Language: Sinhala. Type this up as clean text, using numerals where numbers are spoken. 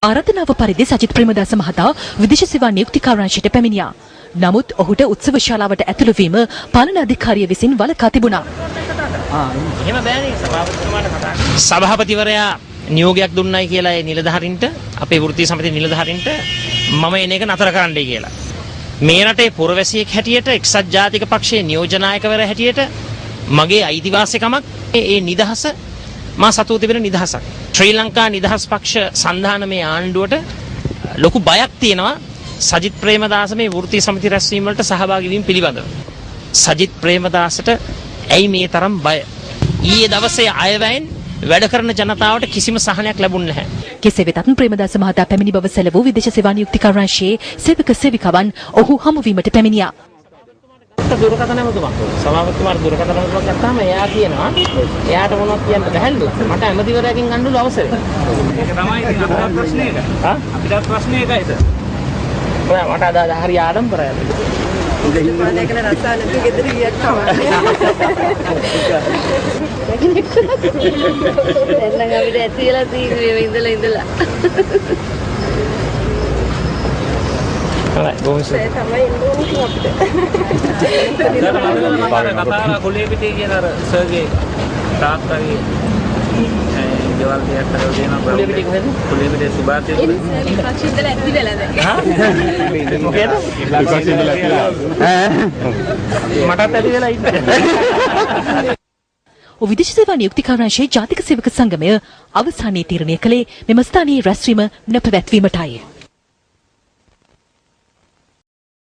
ආරාධනාව පරිදි සජිත් ප්‍රේමදාස මහතා විදේශ සේවා නියුක්ති කාර්යාංශයට පැමිණියා. නමුත් ඔහුට උත්සව ශාලාවට ඇතුළු වීම පාලන අධිකාරිය විසින් වළකා තිබුණා. එහෙම බෑනේ සභාපතිතුමාට කතා කරන්න. සභාපතිවරයා නියෝගයක් දුන්නයි කියලා ඒ නිලධාරීන්ට අපේ වෘත්තීය සමිතියේ නිලධාරීන්ට මම එන එක නතර කරන්නයි කියලා. මේ රටේ පුරවැසියෙක් හැටියට එක්සත් ජාතික පක්ෂයේ නියෝජනායකවරයා හැටියට මගේ අයිතිවාසිකමක් ඒ නිදහස මා සතුව තිබෙන නිදහසක්. ශ්‍රී ලංකා නිදහස් පක්ෂ සන්ධානමේ ආණ්ඩුවට ලොකු බයක් තියෙනවා සජිත් ප්‍රේමදාස මේ වෘත්තීය සමිති රැස්වීම වලට සහභාගී වීම පිළිබඳව. සජිත් ප්‍රේමදාසට ඇයි මේ තරම් බය? ඊයේ දවසේ අයවැයෙන් වැඩ කරන ජනතාවට කිසිම සහනයක් ලැබුණ නැහැ. කෙසේ වෙතත් ප්‍රේමදාස මහතා පැමිණි බව සැලවූ විදේශ සේවා නියුක්ති කාර්යාංශයේ සේවක සේවිකාවන් ඔහු හමුවීමට පැමිණියා. දුරකථන නමතුමක් සභාපතිතුමාට දුරකථන නමතුමක් ගත්තාම එයා කියනවා එයාට මොනවද කියන්න බැහැලු මට ඇමතිවරයාගෙන් ගන්නලු අවසරය. ඒක තමයි ඉතින් අපිට ප්‍රශ්නේ එක. අපිට ප්‍රශ්නේ එකයි ඒක. ඔයා මට අද හරි ආඩම්බරයි. ඉතින් ඒකන රස්සාවලට ගෙදර ගියක් තමයි. එන්න අපිට ඇතිලා තියෙන්නේ ඉඳලා. Alright, bom isso. Também não rápido. Kata kuliah kita je nar sergei tak kali. Jual dia kalau dia nak kuliah kita kan? Kuliah kita subat itu. Ini praksis dalam aktif lah deh. Hah? Mungkin? Praksis dalam aktif. Mata tadi lah itu. විදේශ සේවා නියුක්ති කාර්යාංශයේ ජාතික සේවක සංගමය අවසානයේ තීරණය කළේ මෙම ස්ථානීය රැස්වීම නොපැවැත්වීමටයි.